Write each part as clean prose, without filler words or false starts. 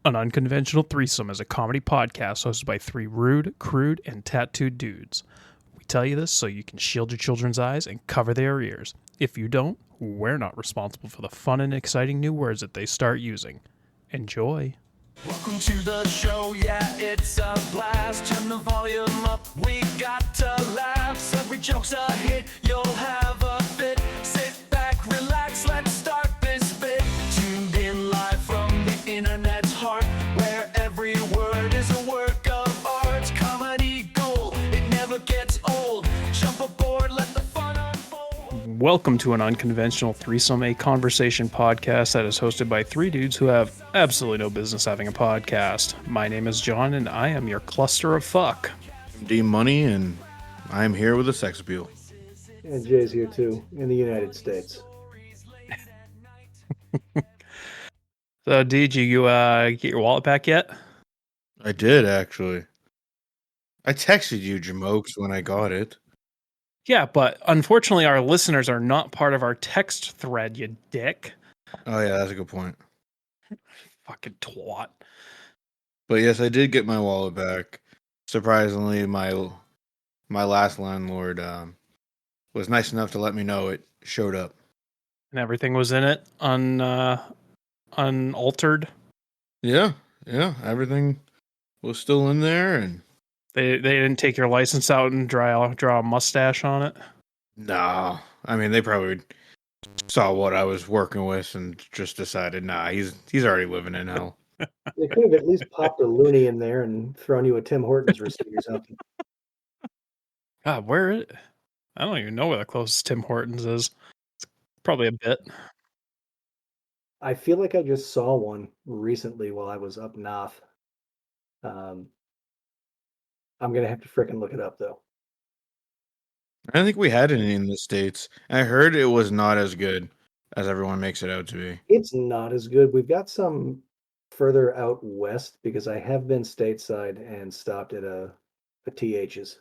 An Unconventional Threesome is a comedy podcast hosted by three rude, crude, and tattooed dudes. We tell you this so you can shield your children's eyes and cover their ears. If you don't, we're not responsible for the fun and exciting new words that they start using. Enjoy. Welcome to the show, yeah, it's a blast. Turn the volume up, we got to laugh. Every joke's a hit, you'll have a fit. Sit back, relax, let's start this bit. Tuned in live from the internet's heart, where every word is a work of art. Comedy gold, it never gets old. Jump aboard, let the fun unfold. Welcome to An Unconventional Threesome, a conversation podcast that is hosted by three dudes who have absolutely no business having a podcast. My name is John, and I am your cluster of fuck. I'm D Money, and I'm here with a sex appeal. And Jay's here too, in the United States. So, did you get your wallet back yet? I did, actually. I texted you, Jamokes, when I got it. Yeah, but unfortunately, our listeners are not part of our text thread, you dick. Oh, yeah, that's a good point. Fucking twat. But yes, I did get my wallet back. Surprisingly, my last landlord was nice enough to let me know it showed up. And everything was in it, unaltered. Yeah, everything was still in there, and They didn't take your license out and draw a mustache on it. no, I mean, they probably saw what I was working with and just decided, nah, he's already living in hell. They could have at least popped a loony in there and thrown you a Tim Hortons receipt or something. God, I don't even know where the closest Tim Hortons is. It's probably a bit. I feel like I just saw one recently while I was up north. I'm gonna have to frickin' look it up though. I don't think we had any in the States. I heard it was not as good as everyone makes it out to be. It's not as good. We've got some further out west because I have been stateside and stopped at a TH's.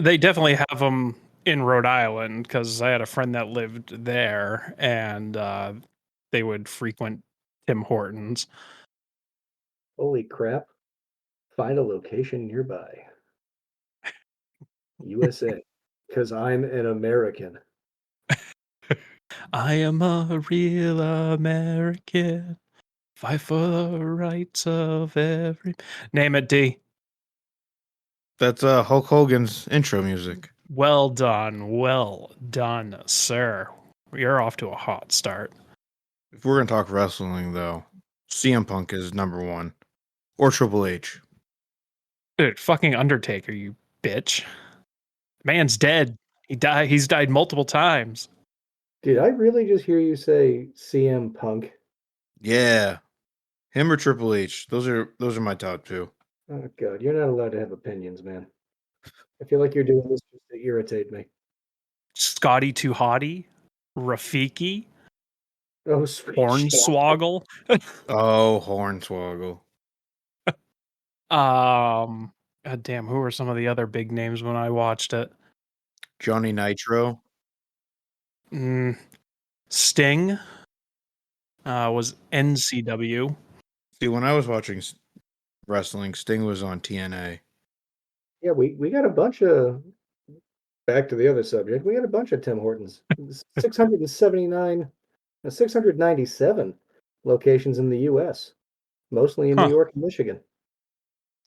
They definitely have them in Rhode Island because I had a friend that lived there, and they would frequent Tim Hortons. Holy crap. Find a location nearby. USA. Because I'm an American. I am a real American. Fight for the rights of every. Name it, D. That's Hulk Hogan's intro music. Well done, sir. You're off to a hot start. If we're gonna talk wrestling, though, CM Punk is number one, or Triple H. Dude, fucking Undertaker, you bitch. Man's dead. He's died multiple times. Did I really just hear you say CM Punk? Yeah, him or Triple H. Those are my top two. Oh god, you're not allowed to have opinions, man. I feel like you're doing this just to irritate me. Scotty Too Hottie, Rafiki, Oh, sweet shit. Hornswoggle. Oh, Hornswoggle. God damn, who were some of the other big names when I watched it? Johnny Nitro. Sting was NCW. See, when I was watching wrestling, Sting was on TNA. Yeah, we got a bunch of, back to the other subject, we got a bunch of Tim Hortons. 697 locations in the US, mostly in Huh. New York and Michigan.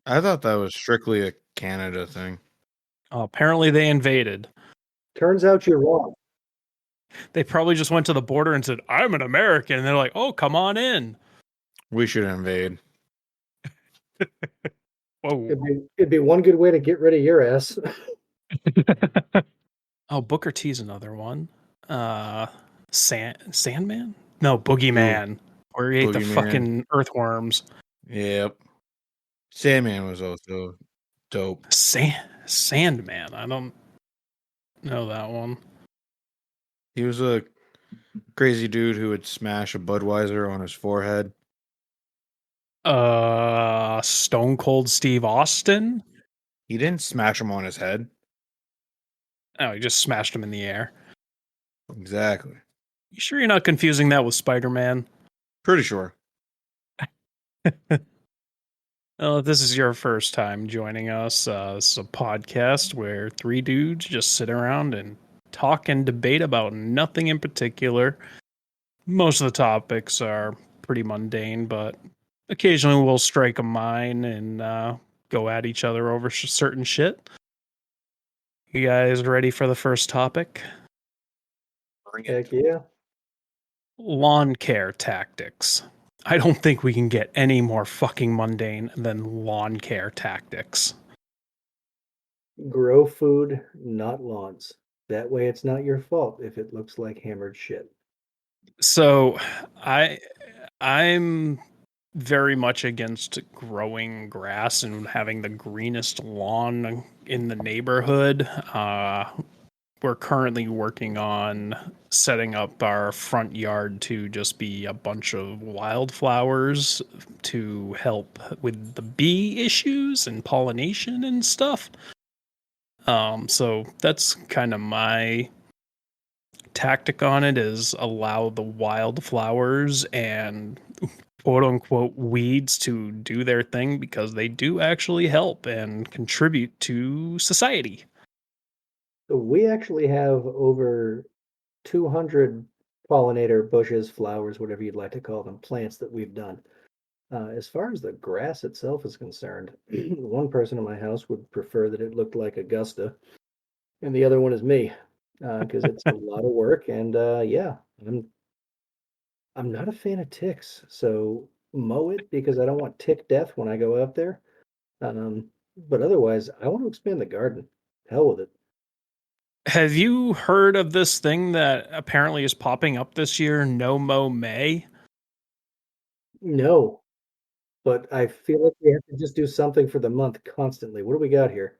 I thought that was strictly a Canada thing. Oh, apparently they invaded. Turns out you're wrong. They probably just went to the border and said, I'm an American. And they're like, oh, come on in. We should invade. Whoa. It'd be one good way to get rid of your ass. Oh, Booker T's another one. Sandman? No, Boogeyman. Where he ate the Boogeyman. fucking earthworms. Yep. Sandman was also dope. Sandman. I don't know that one. He was a crazy dude who would smash a Budweiser on his forehead. Stone Cold Steve Austin? He didn't smash him on his head. Oh, he just smashed him in the air. Exactly. You sure you're not confusing that with Spider-Man? Pretty sure. Well, if this is your first time joining us, this is a podcast where three dudes just sit around and talk and debate about nothing in particular. Most of the topics are pretty mundane, but occasionally we'll strike a mine and go at each other over certain shit. You guys ready for the first topic? Heck yeah. Lawn care tactics. I don't think we can get any more fucking mundane than lawn care tactics. Grow food, not lawns. That way it's not your fault if it looks like hammered shit. So I'm very much against growing grass and having the greenest lawn in the neighborhood. We're currently working on setting up our front yard to just be a bunch of wildflowers to help with the bee issues and pollination and stuff. So that's kind of my tactic on it, is allow the wildflowers and quote unquote weeds to do their thing, because they do actually help and contribute to society. We actually have over 200 pollinator bushes, flowers, whatever you'd like to call them, plants that we've done. As far as the grass itself is concerned, one person in my house would prefer that it looked like Augusta, and the other one is me, because it's a lot of work. And yeah, I'm not a fan of ticks, so mow it because I don't want tick death when I go out there. But otherwise, I want to expand the garden. Hell with it. Have you heard of this thing that apparently is popping up this year, No Mow May? No, but I feel like we have to just do something for the month constantly. What do we got here?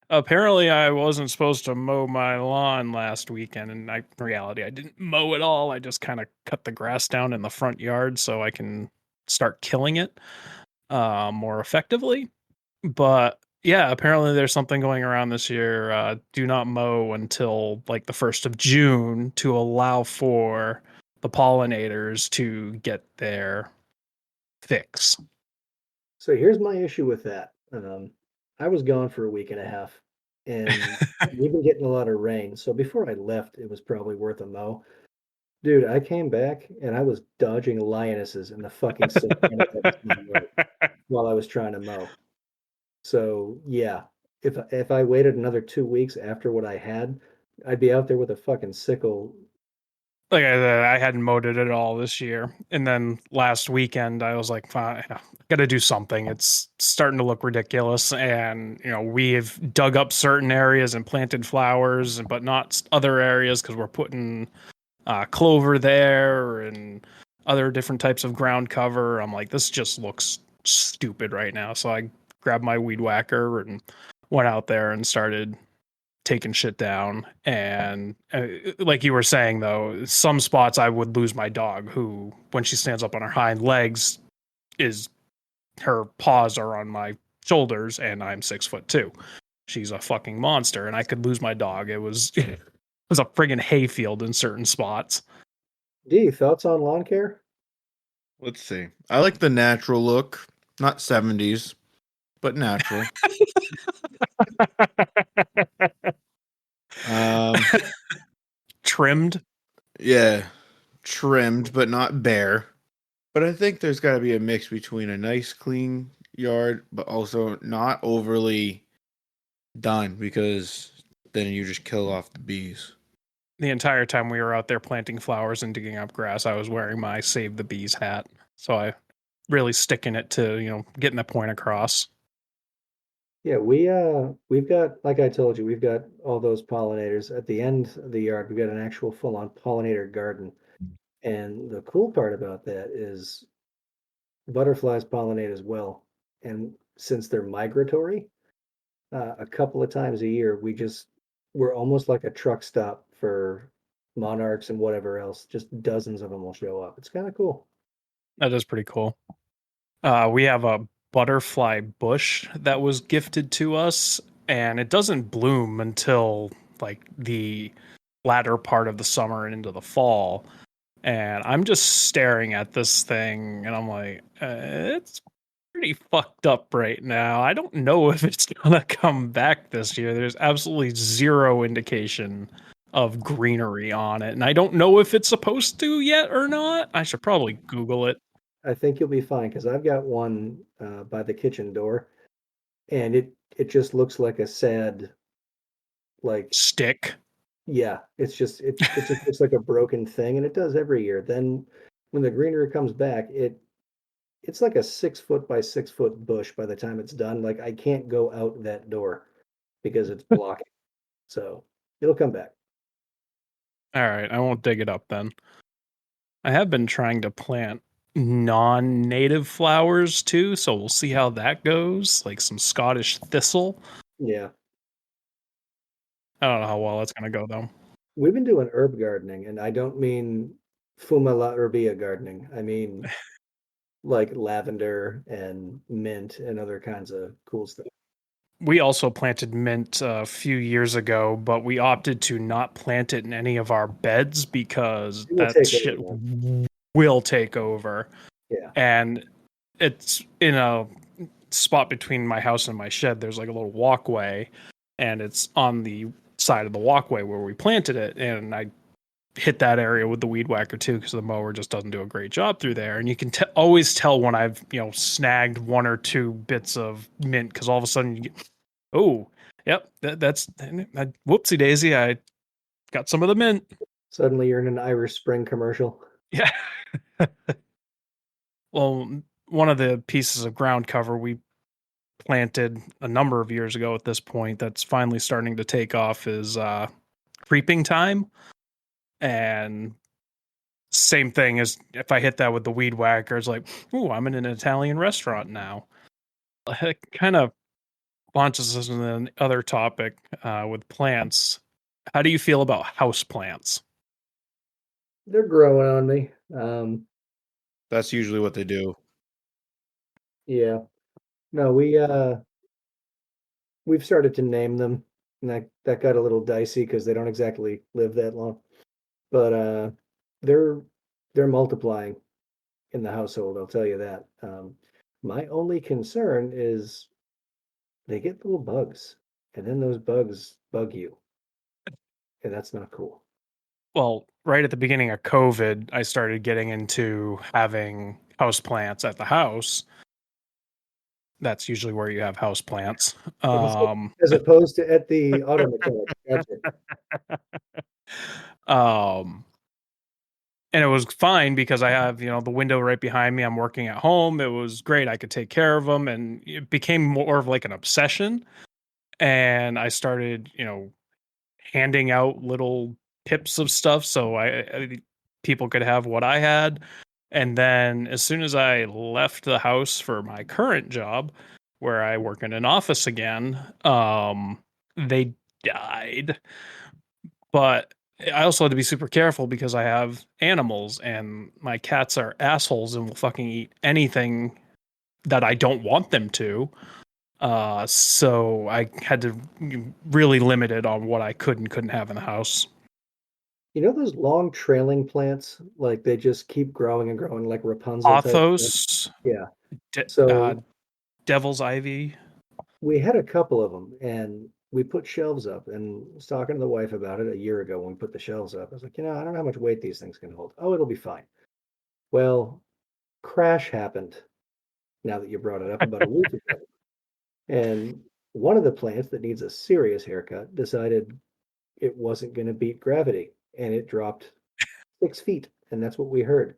Apparently, I wasn't supposed to mow my lawn last weekend, and in reality, I didn't mow at all. I just kind of cut the grass down in the front yard so I can start killing it more effectively. But yeah, apparently there's something going around this year. Do not mow until like the 1st of June to allow for the pollinators to get their fix. So here's my issue with that. I was gone for a week and a half, and we've been getting a lot of rain. So before I left, it was probably worth a mow. Dude, I came back and I was dodging lionesses in the fucking savanna that was my yard while I was trying to mow. So yeah, if I waited another 2 weeks after what I had, I'd be out there with a fucking sickle. Like I said, I hadn't mowed it at all this year. And then last weekend, I was like, fine, I got to do something. It's starting to look ridiculous. And, we've dug up certain areas and planted flowers, but not other areas because we're putting clover there and other different types of ground cover. I'm like, this just looks stupid right now. So I grabbed my weed whacker and went out there and started taking shit down. And like you were saying, though, some spots I would lose my dog, who, when she stands up on her hind legs, is her paws are on my shoulders, and I'm 6'2". She's a fucking monster, and I could lose my dog. It was it was a friggin' hayfield in certain spots. D, thoughts on lawn care? Let's see. I like the natural look, not 70s, but natural. Trimmed. Yeah, trimmed but not bare. But I think there's got to be a mix between a nice clean yard but also not overly done, because then you just kill off the bees. The entire time we were out there planting flowers and digging up grass, I was wearing my Save the Bees hat. So I really sticking it to, getting the point across. Yeah, we've got, like I told you, we've got all those pollinators at the end of the yard. We've got an actual full-on pollinator garden. And the cool part about that is butterflies pollinate as well. And since they're migratory, a couple of times a year, we're almost like a truck stop for monarchs and whatever else. Just dozens of them will show up. It's kind of cool. That is pretty cool. We have a butterfly bush that was gifted to us, and it doesn't bloom until like the latter part of the summer and into the fall. And I'm just staring at this thing, and I'm like, it's pretty fucked up right now. I don't know if it's gonna come back this year. There's absolutely zero indication of greenery on it, and I don't know if it's supposed to yet or not. I should probably Google it. I think you'll be fine because I've got one by the kitchen door, and it just looks like a sad, like, Stick. yeah, it just looks like a broken thing, and it does every year. Then when the greenery comes back, it's like a 6 foot by 6 foot bush by the time it's done. Like I can't go out that door because it's blocking. So it'll come back. All right, I won't dig it up then. I have been trying to plant non-native flowers too, so we'll see how that goes, like some Scottish thistle. Yeah. I don't know how well that's gonna go though. We've been doing herb gardening, and I don't mean Fuma la Herbia gardening. I mean like lavender and mint and other kinds of cool stuff. We also planted mint a few years ago, but we opted to not plant it in any of our beds because It will that take shit over. will take over. Yeah. And it's in a spot between my house and my shed. There's like a little walkway, and it's on the side of the walkway where we planted it. And I hit that area with the weed whacker too, because the mower just doesn't do a great job through there. And you can always tell when I've snagged one or two bits of mint, because all of a sudden you get, oh, yep, that's whoopsie daisy, I got some of the mint. Suddenly you're in an Irish Spring commercial. Yeah. Well, one of the pieces of ground cover we planted a number of years ago at this point that's finally starting to take off is creeping time. And same thing as if I hit that with the weed whacker, it's like, ooh, I'm in an Italian restaurant now. It kind of launches us into another topic with plants. How do you feel about house plants? They're growing on me. That's usually what they do. Yeah. No, we've started to name them, and that got a little dicey because they don't exactly live that long. But they're they're multiplying in the household, I'll tell you that. My only concern is they get little bugs, and then those bugs bug you, and that's not cool. Well, right at the beginning of COVID, I started getting into having house plants at the house. That's usually where you have house plants. As opposed to at the auto mechanic. Gotcha. Um, and it was fine because I have, the window right behind me. I'm working at home. It was great. I could take care of them, and it became more of like an obsession. And I started, handing out little pips of stuff so people could have what I had. And then as soon as I left the house for my current job, where I work in an office again, they died. But I also had to be super careful because I have animals, and my cats are assholes and will fucking eat anything that I don't want them to. So I had to really limit it on what I could and couldn't have in the house. You know those long trailing plants? Like they just keep growing and growing, like Rapunzel type stuff? Pothos, Yeah. de- uh, So devil's ivy. we had a couple of them, and we put shelves up, and I was talking to the wife about it a year ago when we put the shelves up. I was like, I don't know how much weight these things can hold. Oh, it'll be fine. Well, crash happened now that you brought it up about a week ago. And one of the plants that needs a serious haircut decided it wasn't going to beat gravity, and it dropped 6 feet, and that's what we heard.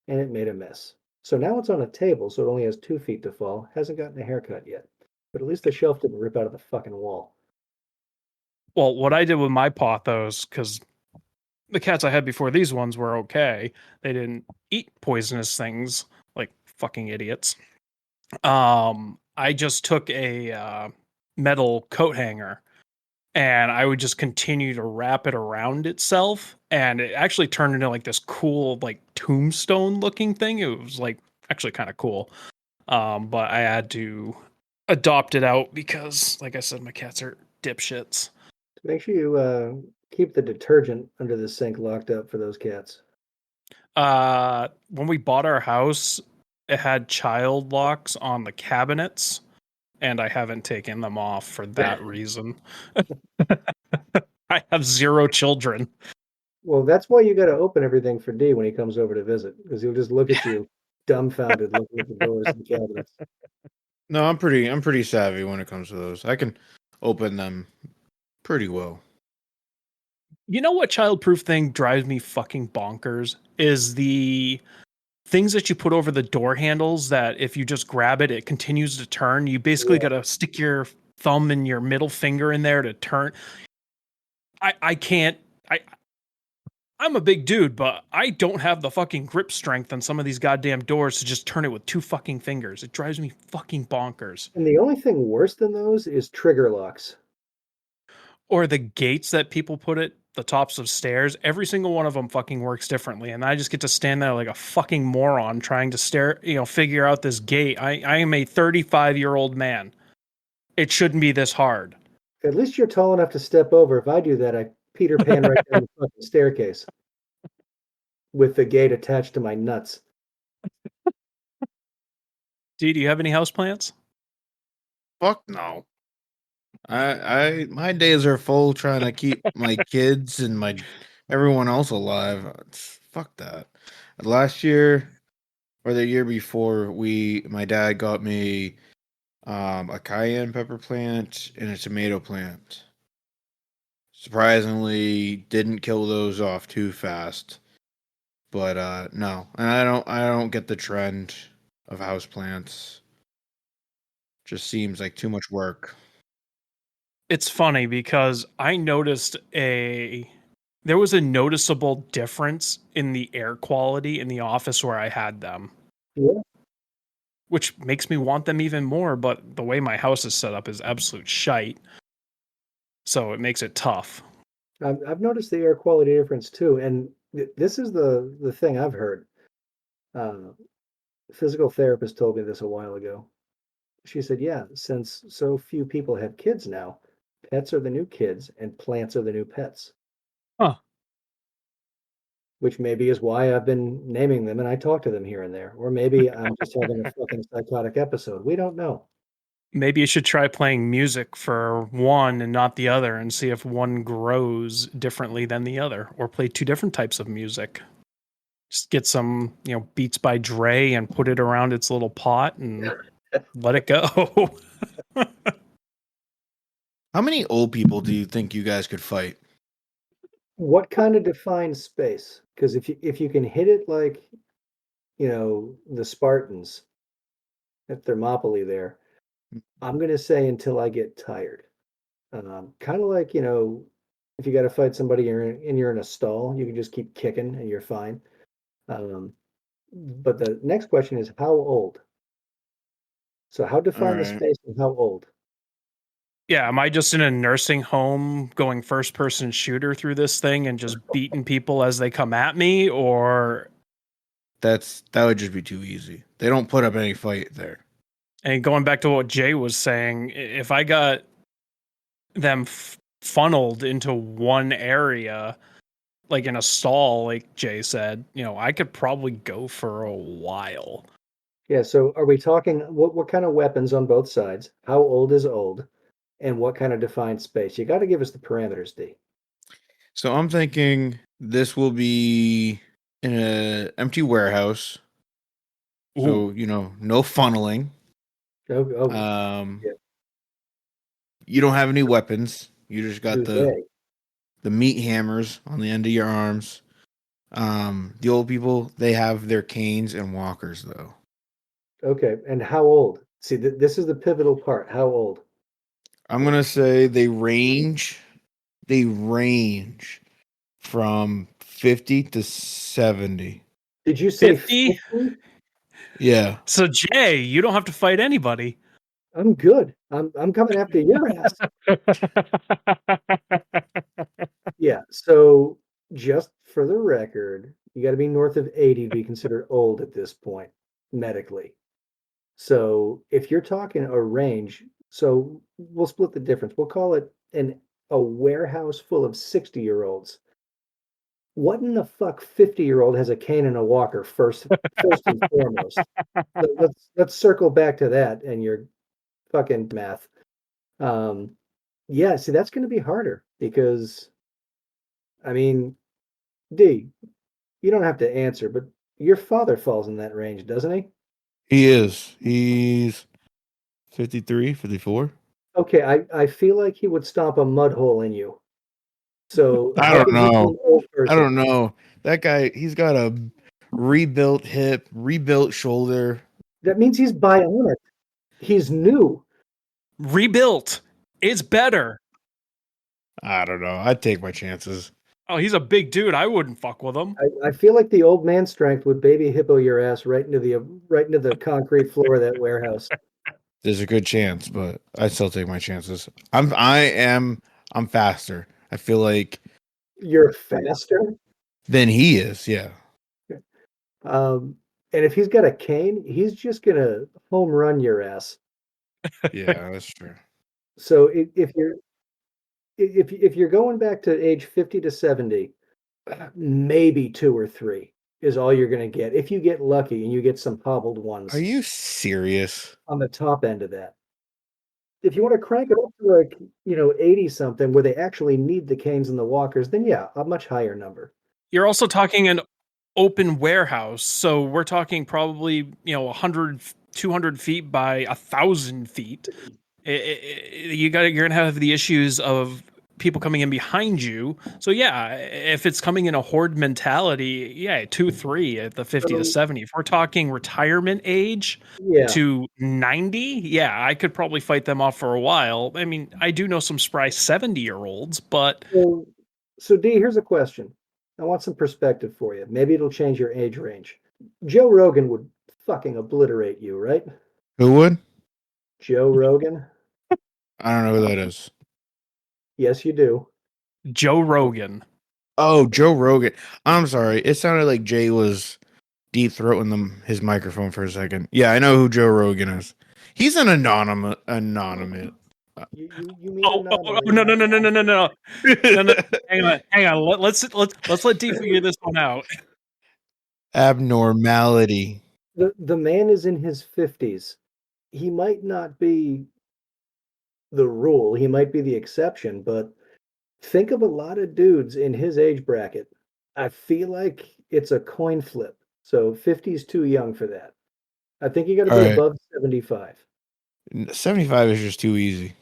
And it made a mess. So now it's on a table, so it only has 2 feet to fall. Hasn't gotten a haircut yet. But at least the shelf didn't rip out of the fucking wall. Well, what I did with my pothos, because the cats I had before these ones were okay. They didn't eat poisonous things like fucking idiots. I just took a metal coat hanger, and I would just continue to wrap it around itself, and it actually turned into like this cool like tombstone looking thing. It was like actually kind of cool. But I had to adopt it out because, like I said, my cats are dipshits. Make sure you keep the detergent under the sink locked up for those cats. When we bought our house, it had child locks on the cabinets, and I haven't taken them off for that reason. I have 0 children. Well, that's why you got to open everything for D when he comes over to visit, because he'll just look at you dumbfounded, looking at the doors and cabinets. No, I'm pretty savvy when it comes to those. I can open them pretty well. You know what childproof thing drives me fucking bonkers is the things that you put over the door handles that if you just grab it, it continues to turn. You basically got to stick your thumb and your middle finger in there to turn. I can't. I'm a big dude, but I don't have the fucking grip strength on some of these goddamn doors to just turn it with 2 fucking fingers. It drives me fucking bonkers. And the only thing worse than those is trigger locks. Or the gates that people put at the tops of stairs. Every single one of them fucking works differently, and I just get to stand there like a fucking moron trying to figure out this gate. I am a 35-year-old man. It shouldn't be this hard. At least you're tall enough to step over. If I do that, I Peter Pan right down the fucking staircase with the gate attached to my nuts. Do you have any houseplants? Fuck no. My days are full trying to keep my kids and my everyone else alive. Fuck that. Last year or the year before, my dad got me a cayenne pepper plant and a tomato plant. Surprisingly, didn't kill those off too fast. But no, and I don't get the trend of houseplants. Just seems like too much work. It's funny because I noticed there was a noticeable difference in the air quality in the office where I had them. Yeah. Which makes me want them even more, but the way my house is set up is absolute shite. So it makes it tough. I've noticed the air quality difference too, and this is the thing I've heard. Physical therapist told me this a while ago. She said, "Yeah, since so few people have kids now, pets are the new kids, and plants are the new pets." Huh. Which maybe is why I've been naming them, and I talk to them here and there, or maybe I'm just having a fucking psychotic episode. We don't know. Maybe you should try playing music for one and not the other and see if one grows differently than the other, or play 2 different types of music. Just get some, Beats by Dre and put it around its little pot and let it go. How many old people do you think you guys could fight? What kind of defines space? Because if you can hit it like, the Spartans at Thermopylae there, I'm gonna say until I get tired. Kind of like, if you got to fight somebody you're in a stall, you can just keep kicking and you're fine. But the next question is how old? So how define the right. space and how old? Yeah, am I just in a nursing home going first person shooter through this thing and just beating people as they come at me, or That would just be too easy. They don't put up any fight there. and going back to what Jay was saying, if I got them funneled into one area, like in a stall, like Jay said, I could probably go for a while. Yeah, so are we talking what kind of weapons on both sides? How old is old? And what kind of defined space? You got to give us the parameters, D. So I'm thinking this will be in an empty warehouse. So, no funneling. Oh, yeah. You don't have any weapons. You just got Do they? the meat hammers on the end of your arms. The old people, they have their canes and walkers though. Okay, and how old? See, this is the pivotal part. How old? I'm gonna say they range from 50 to 70. Did you say 50? 50? Yeah. So Jay, you don't have to fight anybody. I'm good. I'm coming after your ass. Yeah, so just for the record, you got to be north of 80 to be considered old at this point, medically. So if you're talking a range, so we'll split the difference. We'll call it a warehouse full of 60-year-olds. what in the fuck 50-year-old has a cane and a walker first and foremost? Let's circle back to that and your fucking math. Yeah, see, that's going to be harder because, I mean, D, you don't have to answer, but your father falls in that range, doesn't he? He is. He's 53, 54. Okay, I feel like he would stomp a mud hole in you. So I how don't can he be know. an old I person? don't know. That guy, he's got a rebuilt hip, rebuilt shoulder. That means he's bionic. He's new. Rebuilt. It's better. I don't know. I'd take my chances. Oh, he's a big dude. I wouldn't fuck with him. I feel like the old man strength would baby hippo your ass right into the concrete floor of that warehouse. There's a good chance, but I'd still take my chances. I'm faster. I feel like You're faster. than he is. Yeah. And if he's got a cane, he's just gonna home run your ass. Yeah, that's true. So if you're going back to age 50 to 70, maybe 2 or 3 is all you're gonna get. If you get lucky and you get some hobbled ones Are you serious? on the top end of that. If you want to crank it up to like, 80 something where they actually need the canes and the walkers, then yeah, a much higher number. You're also talking an open warehouse. So we're talking probably, 100, 200 feet by 1,000 feet. You're going to have the issues of people coming in behind you. So yeah, if it's coming in a horde mentality, yeah, 2, 3 at the 50 to 70. If we're talking retirement age Yeah. to 90, yeah, I could probably fight them off for a while. I mean, I do know some spry 70-year-olds, but So D, here's a question. I want some perspective for you. Maybe it'll change your age range. Joe Rogan would fucking obliterate you, right? Who would? Joe Rogan? I don't know who that is. Yes, you do. Joe Rogan. Oh, Joe Rogan. I'm sorry. It sounded like Jay was deep throating his microphone for a second. Yeah, I know who Joe Rogan is. He's an anonymous. You mean Oh, no, no, no, no, no, no, no. No, hang on. Let's let D figure this one out. Abnormality. The man is in his 50s. He might not be the rule, he might be the exception, but think of a lot of dudes in his age bracket. I feel like it's a coin flip. So 50 is too young for that. I think you got to be All right. above 75. 75 is just too easy.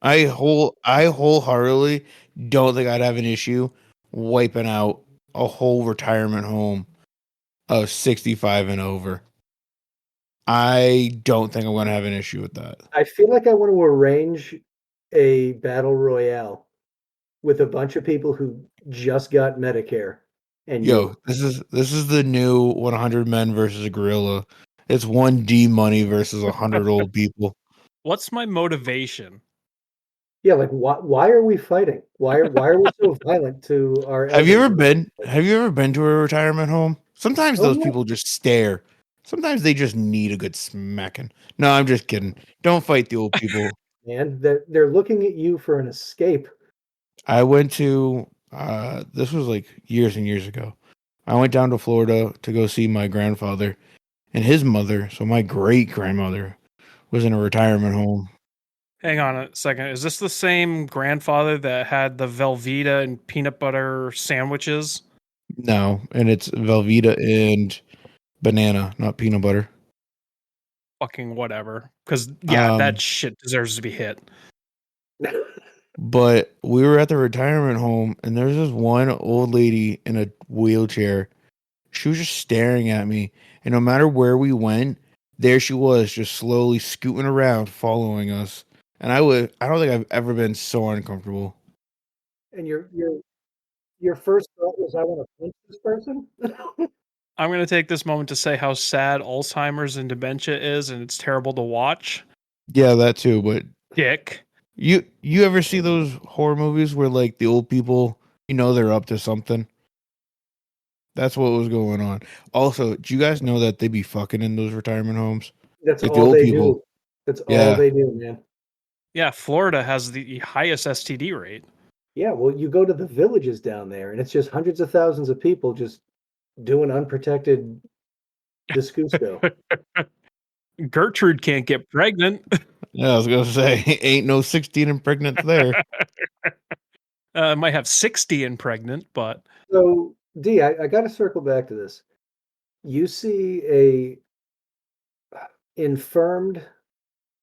I wholeheartedly don't think I'd have an issue wiping out a whole retirement home of 65 and over. I don't think I'm going to have an issue with that. I feel like I want to arrange a battle royale with a bunch of people who just got Medicare. And Yo, this is the new 100 men versus a gorilla. It's 1D money versus 100 old people. What's my motivation? Yeah, like why are we fighting? Why are we so violent to our Have you ever elders? been to a retirement home? Sometimes those yeah. people just stare. Sometimes they just need a good smacking. No, I'm just kidding. Don't fight the old people. Man, they're looking at you for an escape. I went to this was like years and years ago. I went down to Florida to go see my grandfather and his mother, so my great grandmother was in a retirement home. Hang on a second. Is this the same grandfather that had the Velveeta and peanut butter sandwiches? No, and it's Velveeta and banana, not peanut butter. Fucking whatever. Because, yeah, that shit deserves to be hit. But we were at the retirement home, and there's this one old lady in a wheelchair. She was just staring at me, and no matter where we went, there she was, just slowly scooting around, following us. And I don't think I've ever been so uncomfortable. And your first thought was, I want to punch this person? I'm going to take this moment to say how sad Alzheimer's and dementia is, and it's terrible to watch. Yeah, that too. But Dick. you ever see those horror movies where like the old people, they're up to something? That's what was going on. Also, do you guys know that they be fucking in those retirement homes? That's like all they do. That's all they do, man. Yeah, Florida has the highest STD rate. Yeah, well, you go to the villages down there, and it's just hundreds of thousands of people just doing unprotected discusso. Gertrude can't get pregnant. Yeah, I was gonna say, ain't no 16 and pregnant there. Might have 60 and pregnant, but So, D, I got to circle back to this. You see a infirmed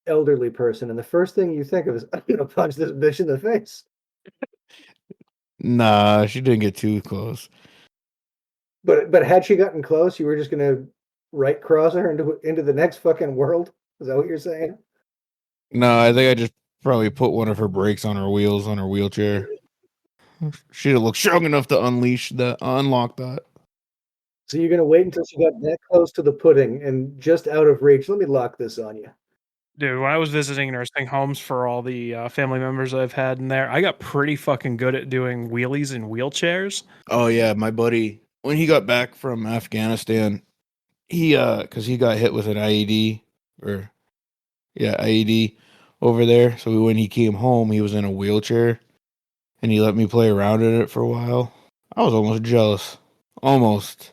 elderly person, and the first thing you think of is, I'm gonna punch this bitch in the face. Nah, she didn't get too close. But had she gotten close, you were just gonna right cross her into the next fucking world? Is that what you're saying? No, I think I just probably put one of her brakes on her wheels on her wheelchair. She didn't look strong enough to unlock that. So you're gonna wait until she got that close to the pudding and just out of reach. Let me lock this on you. dude, when I was visiting nursing homes for all the family members I've had in there, I got pretty fucking good at doing wheelies in wheelchairs. Oh yeah, my buddy, when he got back from Afghanistan, he because he got hit with an IED or IED over there. So when he came home, he was in a wheelchair, and he let me play around in it for a while. I was almost jealous, almost.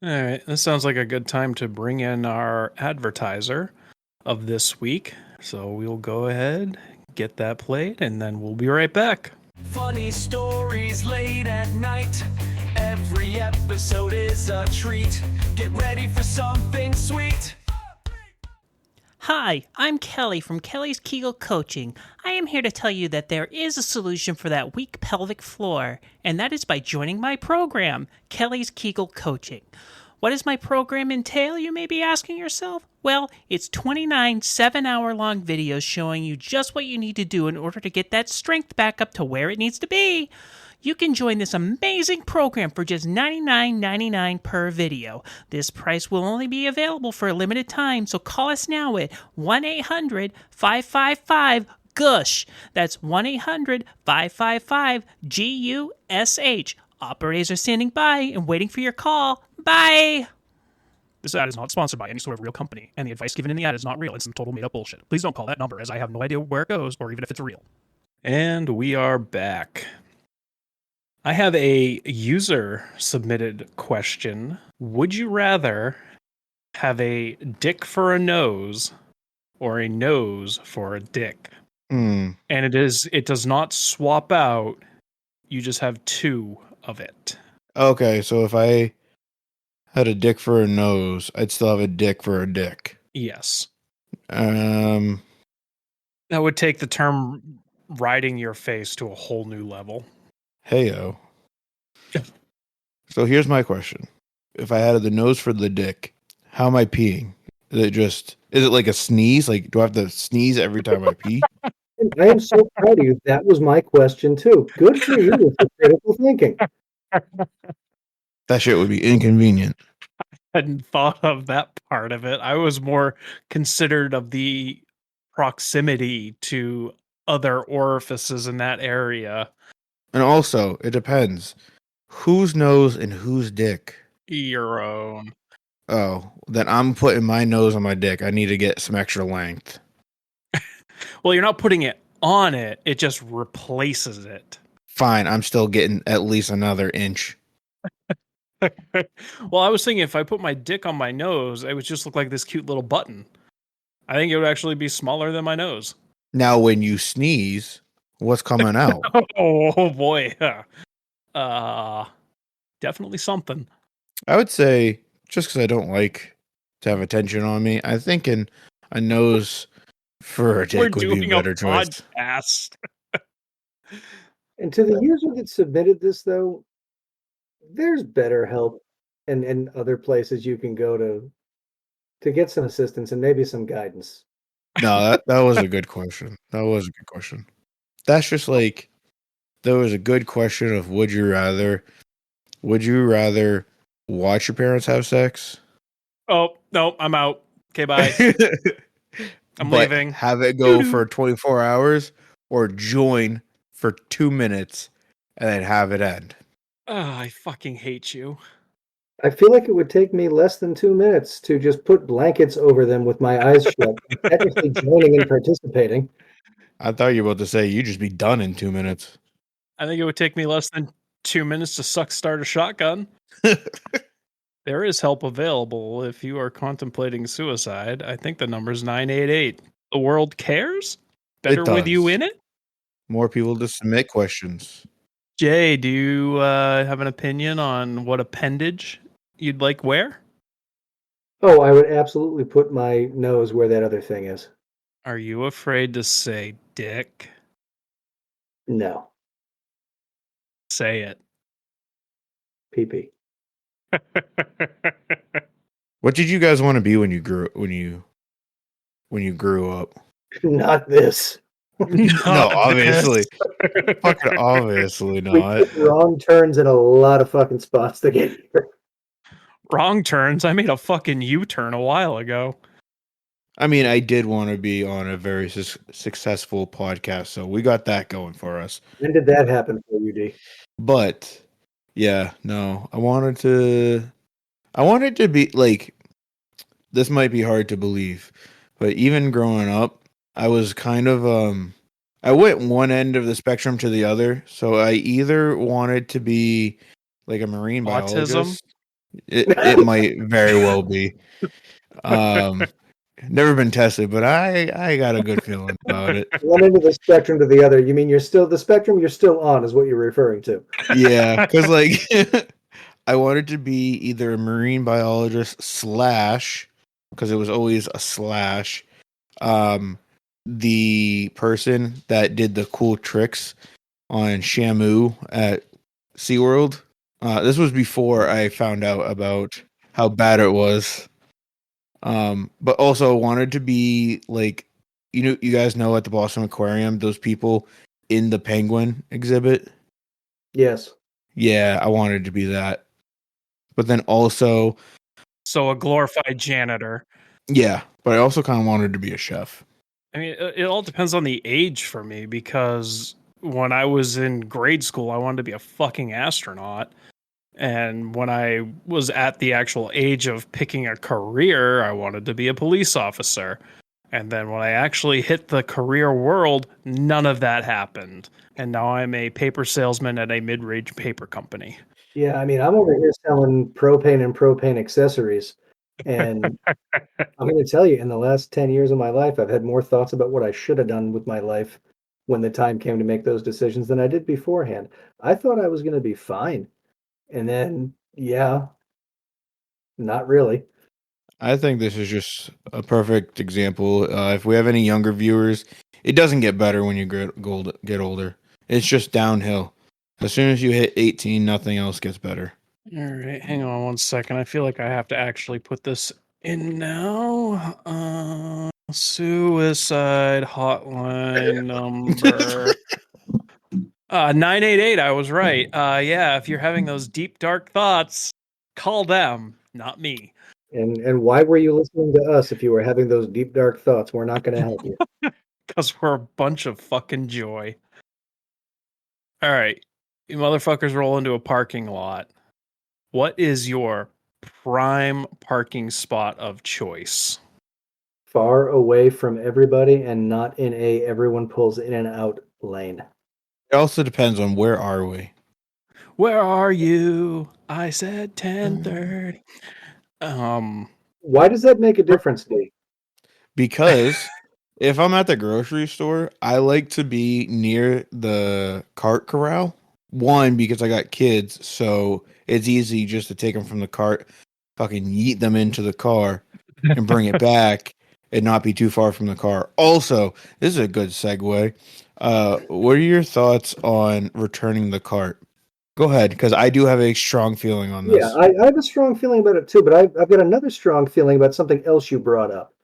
All right, this sounds like a good time to bring in our advertiser of this week. So we'll go ahead, get that played, and then we'll be right back. Funny stories late at night. Every episode is a treat. Get ready for something sweet. Hi, I'm Kelly from Kelly's Kegel Coaching. I am here to tell you that there is a solution for that weak pelvic floor, and that is by joining my program, Kelly's Kegel Coaching. What does my program entail, you may be asking yourself? Well, it's 29 7-hour-long videos showing you just what you need to do in order to get that strength back up to where it needs to be. You can join this amazing program for just $99.99 per video. This price will only be available for a limited time, so call us now at 1-800-555-GUSH. That's 1-800-555-GUSH. Operators are standing by and waiting for your call. Bye! This ad is not sponsored by any sort of real company, and the advice given in the ad is not real. It's some total made-up bullshit. Please don't call that number, as I have no idea where it goes, or even if it's real. And we are back. I have a user-submitted question. Would you rather have a dick for a nose or a nose for a dick? Hmm. And it does not swap out. You just have two of it. Okay, so if I had a dick for a nose, I'd still have a dick for a dick. Yes. Um, That would take the term riding your face to a whole new level. heyo. So here's my question. If I had the nose for the dick, how am I peeing? Is it like a sneeze? Like, do I have to sneeze every time I pee? And I am so proud of you. That was my question too. Good for you with the critical thinking. That shit would be inconvenient. Hadn't thought of that part of it. I was more considered of the proximity to other orifices in that area. And also, it depends. Whose nose and whose dick? Your own. Oh, then I'm putting my nose on my dick. I need to get some extra length. Well, you're not putting it on it. It just replaces it. Fine, I'm still getting at least another inch. Well, I was thinking if I put my dick on my nose, it would just look like this cute little button. I think it would actually be smaller than my nose. Now, when you sneeze, what's coming out? Oh boy. Definitely something. I would say, just because I don't like to have attention on me, I think a nose for a dick would be a better choice. Podcast. And to the user that submitted this, though, there's BetterHelp and other places you can go to get some assistance and maybe some guidance. No, that was a good question. That was a good question. That's just like, there was a good question of would you rather watch your parents have sex? Oh, no, I'm out. Okay, bye. I'm But leaving. have it go for 24 hours or join for 2 minutes and then have it end? Oh, I fucking hate you. I feel like it would take me less than 2 minutes to just put blankets over them with my eyes shut, technically joining and participating. I thought you were about to say you just be done in 2 minutes. I think it would take me less than 2 minutes to start a shotgun. There is help available if you are contemplating suicide. I think the number's 988. The world cares? Better with you does. in it? More people to submit questions. Jay, do you have an opinion on what appendage you'd like where? Oh, I would absolutely put my nose where that other thing is. Are you afraid to say dick? No, Say it. PP. What did you guys want to be when you grew up? Not this. No, obviously. Fucking obviously We not. took wrong turns in a lot of fucking spots to get here. Wrong turns. I made a fucking U-turn a while ago. I mean, I did want to be on a very successful podcast, so we got that going for us. When did that happen for you, D? But yeah, no, I wanted to be like, this might be hard to believe, but even growing up, I was kind of I went one end of the spectrum to the other. So I either wanted to be like a marine biologist. It might very well be. Never been tested, but I got a good feeling about it. One end of the spectrum to the other. You mean you're still the spectrum you're still on is what you're referring to. Yeah, because like I wanted to be either a marine biologist slash, because it was always a slash, the person that did the cool tricks on Shamu at SeaWorld. This was before I found out about how bad it was. But also wanted to be like, you guys know at the Boston Aquarium, those people in the penguin exhibit. Yes. Yeah, I wanted to be that. But then also, So a glorified janitor. yeah, but I also kind of wanted to be a chef. I mean, it all depends on the age for me, because when I was in grade school, I wanted to be a fucking astronaut. And when I was at the actual age of picking a career, I wanted to be a police officer. And then when I actually hit the career world, none of that happened. And now I'm a paper salesman at a mid-range paper company. Yeah, I mean, I'm over here selling propane and propane accessories. And I'm going to tell you, in the last 10 years of my life, I've had more thoughts about what I should have done with my life when the time came to make those decisions than I did beforehand. I thought I was going to be fine. And then, yeah, not really. I think this is just a perfect example. If we have any younger viewers, it doesn't get better when you get older. It's just downhill. As soon as you hit 18, nothing else gets better. All right, hang on one second. I feel like I have to actually put this in now. Suicide hotline number 988. I was right. Yeah, if you're having those deep dark thoughts, call them, not me. And why were you listening to us if you were having those deep, dark thoughts? We're not going to help you. Because we're a bunch of fucking joy. All right, you motherfuckers roll into a parking lot. What is your prime parking spot of choice? Far away from everybody and not in a everyone pulls in and out lane. It also depends on where are we. Where are you? I said 10:30. Why does that make a difference, D? Because if I'm at the grocery store, I like to be near the cart corral. One, because I got kids, so it's easy just to take them from the cart, fucking yeet them into the car, and bring it back, and not be too far from the car. Also, this is a good segue. What are your thoughts on returning the cart? Go ahead, because I do have a strong feeling on this. Yeah, I have a strong feeling about it too, but I've got another strong feeling about something else you brought up.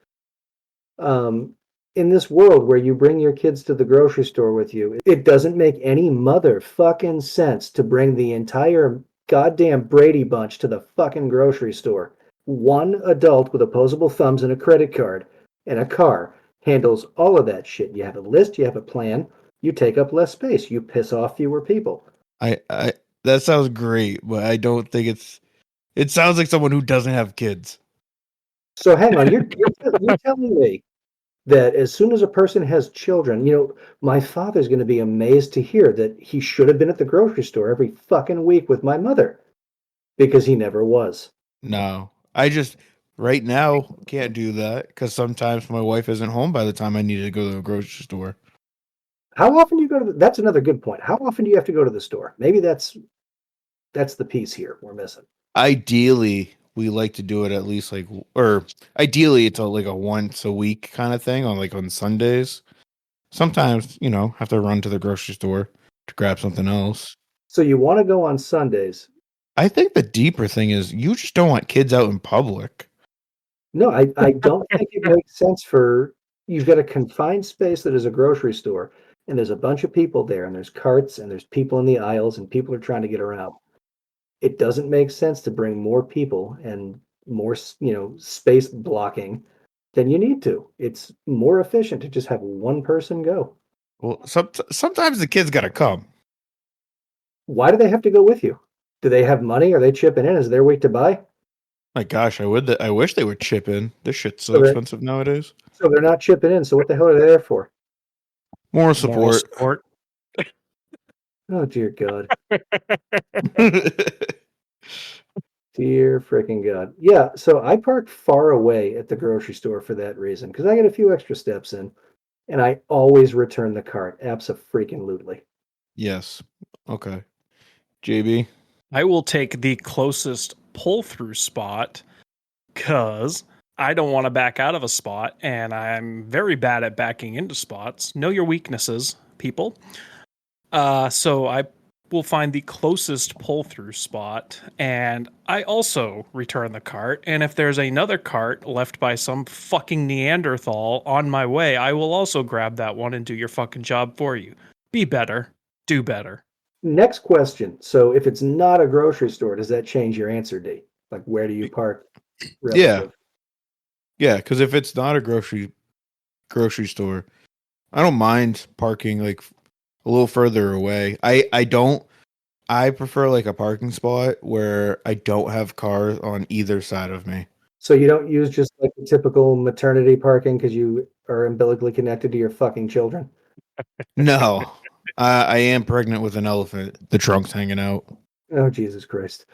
In this world where you bring your kids to the grocery store with you, it doesn't make any motherfucking sense to bring the entire goddamn Brady Bunch to the fucking grocery store. One adult with opposable thumbs and a credit card and a car handles all of that shit. You have a list, you have a plan, you take up less space, you piss off fewer people. I that sounds great, but I don't think it sounds like someone who doesn't have kids. So hang on, you're telling me that as soon as a person has children, my father's going to be amazed to hear that he should have been at the grocery store every fucking week with my mother because he never was. No, I just right now can't do that because sometimes my wife isn't home by the time I need to go to the grocery store. How often do you go to that's another good point. How often do you have to go to the store? Maybe that's the piece here we're missing. Ideally, we like to do it at least or ideally it's like a once a week kind of thing on Sundays. Sometimes, have to run to the grocery store to grab something else. So you want to go on Sundays. I think the deeper thing is you just don't want kids out in public. No, I don't think it makes sense for you've got a confined space that is a grocery store, and there's a bunch of people there, and there's carts, and there's people in the aisles, and people are trying to get around. It doesn't make sense to bring more people and more, space blocking than you need to. It's more efficient to just have one person go. Well, sometimes the kids got to come. Why do they have to go with you? Do they have money? Are they chipping in? Is it their week to buy? My gosh, I wish they would chip in. This shit's so So expensive nowadays. So they're not chipping in. So what the hell are they there for? Moral support. Oh, dear God. Dear freaking God. Yeah, so I park far away at the grocery store for that reason because I get a few extra steps in, and I always return the cart. Abso-freaking-lutely. Yes. Okay. JB? I will take the closest pull-through spot because I don't want to back out of a spot, and I'm very bad at backing into spots. Know your weaknesses, people. So I will find the closest pull-through spot, and I also return the cart. And if there's another cart left by some fucking Neanderthal on my way, I will also grab that one and do your fucking job for you. Be better. Do better. Next question. So if it's not a grocery store, does that change your answer, D? Like, where do you park? Relative? Yeah, because if it's not a grocery store, I don't mind parking like a little further away. I prefer like a parking spot where I don't have cars on either side of me. So you don't use just like the typical maternity parking because you are umbilically connected to your fucking children? No, I am pregnant with an elephant. The trunk's hanging out. Oh, Jesus Christ.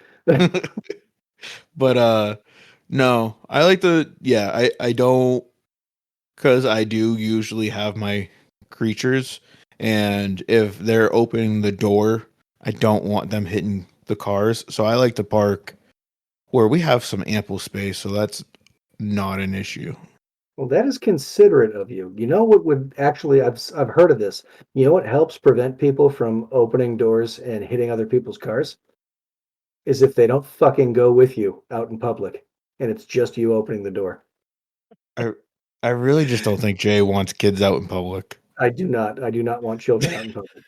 But no, I like I don't, because I do usually have my creatures, and if they're opening the door, I don't want them hitting the cars. So I like to park where we have some ample space, so that's not an issue. Well, that is considerate of you. You know what would actually, I've heard of this. You know what helps prevent people from opening doors and hitting other people's cars? Is if they don't fucking go with you out in public and it's just you opening the door. I really just don't think Jay wants kids out in public. I do not want children out in public.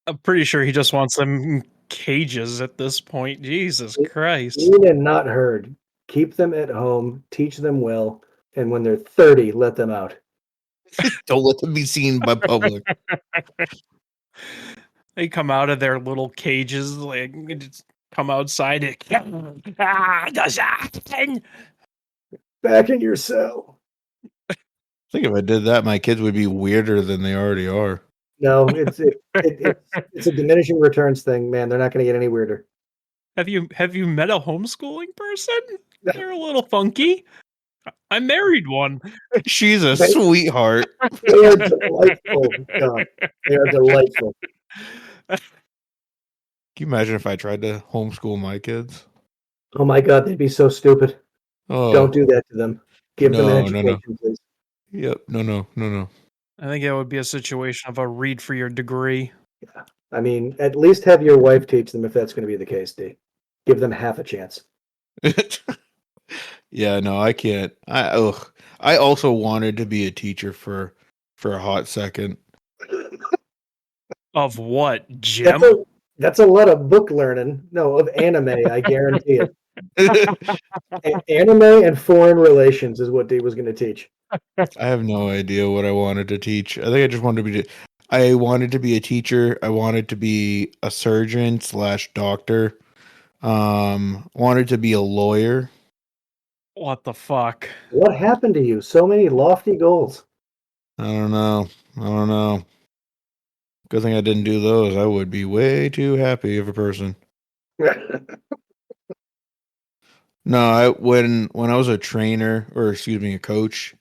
I'm pretty sure he just wants them in cages at this point. Jesus Christ. Seen and not heard. Keep them at home, teach them well, and when they're 30, let them out. Don't let them be seen by public. They come out of their little cages, like just come outside. Back in your cell. I think if I did that, my kids would be weirder than they already are. No, it's a diminishing returns thing, man. They're not going to get any weirder. Have you met a homeschooling person? They're a little funky. I married one. She's a sweetheart. They are delightful. God, they are delightful. Can you imagine if I tried to homeschool my kids? Oh my God, they'd be so stupid. Oh, Don't do that to them. Give them an No. education, please. Yep. No. I think that would be a situation of a read for your degree. Yeah. I mean, at least have your wife teach them if that's going to be the case, D. Give them half a chance. Yeah, no, I can't. I also wanted to be a teacher for a hot second. Of what, Jim? That's a lot of book learning. No, of anime, I guarantee it. Anime and foreign relations is what D was going to teach. I have no idea what I wanted to teach. I think I just wanted to be. I wanted to be a teacher. I wanted to be a surgeon / doctor. Wanted to be a lawyer. What the fuck? What happened to you? So many lofty goals. I don't know. I don't know. Good thing I didn't do those. I would be way too happy of a person. No, when I was a trainer, or excuse me, a coach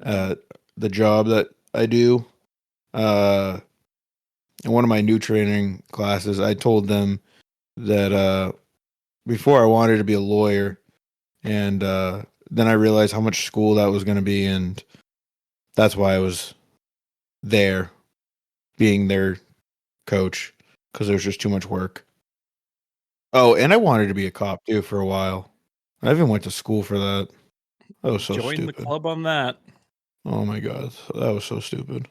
at the job that I do, uh, in one of my new training classes, I told them that before I wanted to be a lawyer, and then I realized how much school that was going to be, and that's why I was there, being their coach, because there was just too much work. Oh, and I wanted to be a cop too for a while. I even went to school for that. That was so Join the stupid. club on that. Oh my god, that was so stupid.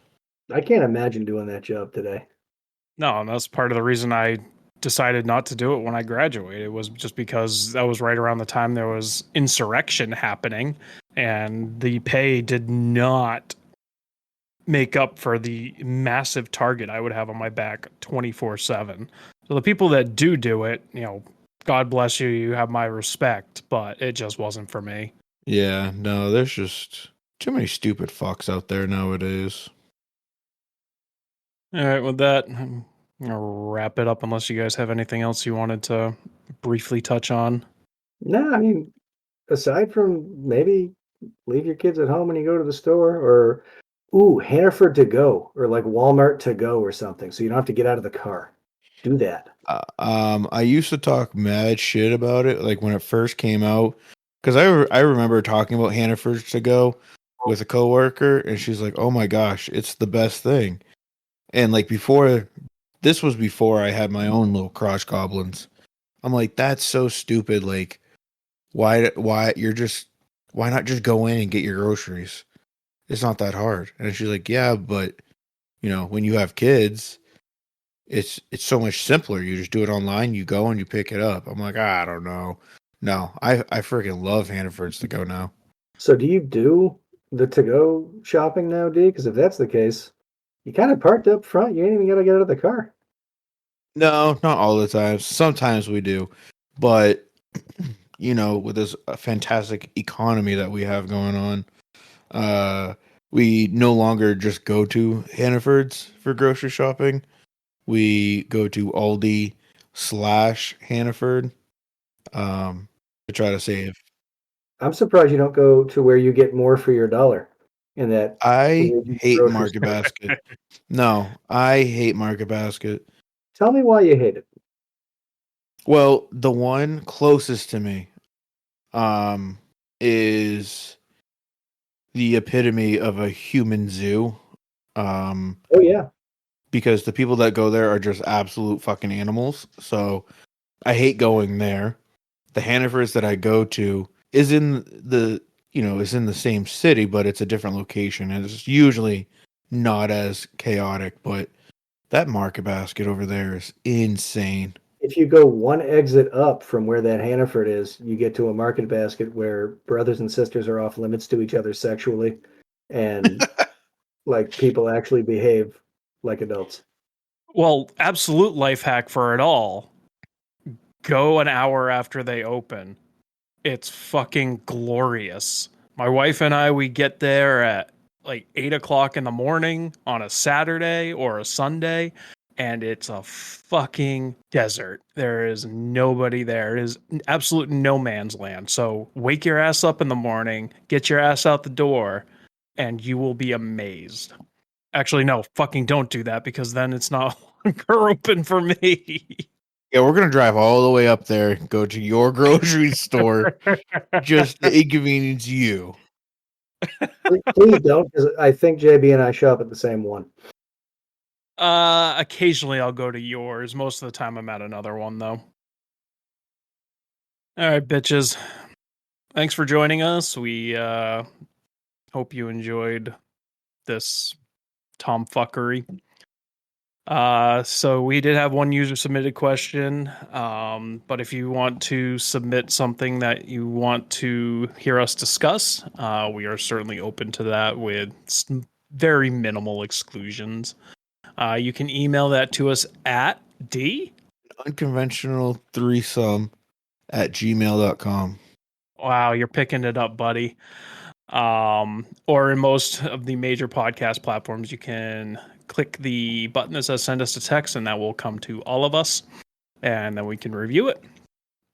I can't imagine doing that job today. No, and that's part of the reason I decided not to do it when I graduated, was just because that was right around the time there was insurrection happening, and the pay did not make up for the massive target I would have on my back 24/7. So the people that do it, God bless you, you have my respect, but it just wasn't for me. Yeah, no, there's just too many stupid fucks out there nowadays. All right, with that, I'm gonna wrap it up unless you guys have anything else you wanted to briefly touch on. No, I mean, aside from maybe leave your kids at home when you go to the store, or Hannaford to go, or like Walmart to go or something, so you don't have to get out of the car. Do that. I used to talk mad shit about it, like when it first came out, because I remember talking about Hannaford to go with a coworker, and she's like, "Oh my gosh, it's the best thing." And like this was before I had my own little cross goblins. I'm like, that's so stupid. Like, why not just go in and get your groceries? It's not that hard. And she's like, yeah, but when you have kids, it's so much simpler. You just do it online, you go and you pick it up. I'm like, I don't know. No, I freaking love Hannaford's to go now. So do you do the to-go shopping now, D? Because if that's the case, you kind of parked up front. You ain't even got to get out of the car. No, not all the time. Sometimes we do. But with this fantastic economy that we have going on, we no longer just go to Hannaford's for grocery shopping. We go to Aldi / Hannaford to try to save. I'm surprised you don't go to where you get more for your dollar in that I hate grocery Market store. Basket. No, I hate Market Basket. Tell me why you hate it. Well, the one closest to me is the epitome of a human zoo. Oh yeah. Because the people that go there are just absolute fucking animals. So I hate going there. The Hannaford's that I go to is in the same city, but it's a different location, and it's usually not as chaotic. But that Market Basket over there is insane. If you go one exit up from where that Hannaford is, you get to a Market Basket where brothers and sisters are off limits to each other sexually, and like people actually behave like adults. Well, absolute life hack for it all. Go an hour after they open. It's fucking glorious. My wife and I, we get there at like 8 o'clock in the morning on a Saturday or a Sunday, and it's a fucking desert. There is nobody there. It is absolute no man's land. So wake your ass up in the morning, get your ass out the door, and you will be amazed. Actually, no, fucking don't do that, because then it's not longer open for me. Yeah, we're gonna drive all the way up there, go to your grocery store, just to inconvenience you. Please don't, because I think JB and I shop at the same one. Occasionally I'll go to yours. Most of the time I'm at another one, though. All right, bitches. Thanks for joining us. We hope you enjoyed this tomfuckery. So we did have one user submitted question. But if you want to submit something that you want to hear us discuss, we are certainly open to that with very minimal exclusions. You can email that to us at Unconventional threesome at gmail.com. Wow, you're picking it up, buddy. Or in most of the major podcast platforms, you can click the button that says send us a text, and that will come to all of us, and then we can review it.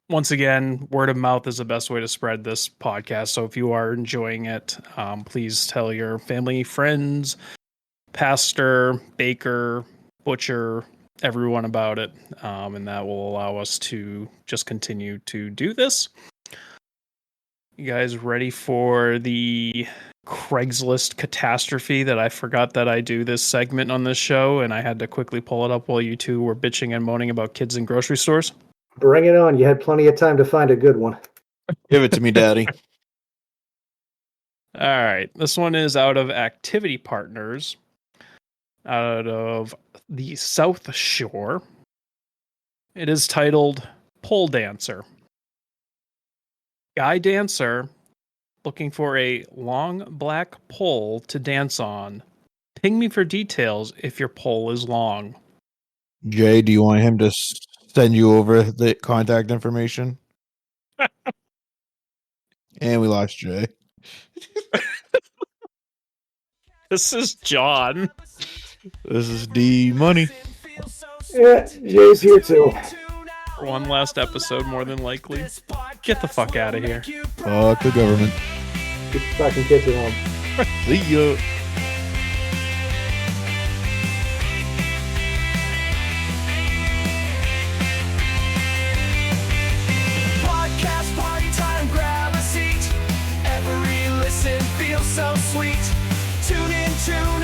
Once again, word of mouth is the best way to spread this podcast. So if you are enjoying it, please tell your family, friends, pastor, baker, butcher, everyone about it. And that will allow us to just continue to do this. You guys ready for the Craigslist catastrophe that I forgot that I do this segment on this show, and I had to quickly pull it up while you two were bitching and moaning about kids in grocery stores? Bring it on. You had plenty of time to find a good one. Give it to me, Daddy. All right. This one is out of Activity Partners, out of the South Shore. It is titled Pole Dancer. Guy dancer looking for a long black pole to dance on. Ping me for details if your pole is long. Jay, do you want him to send you over the contact information? And we lost Jay. This is John. This is D Money. Yeah, Jay's here too. One last episode, more than likely. Get the fuck out of here. Fuck the government. Keep the fucking kids at home. See ya. Podcast party time, grab a seat. Every listen feels so sweet. Tune in, tune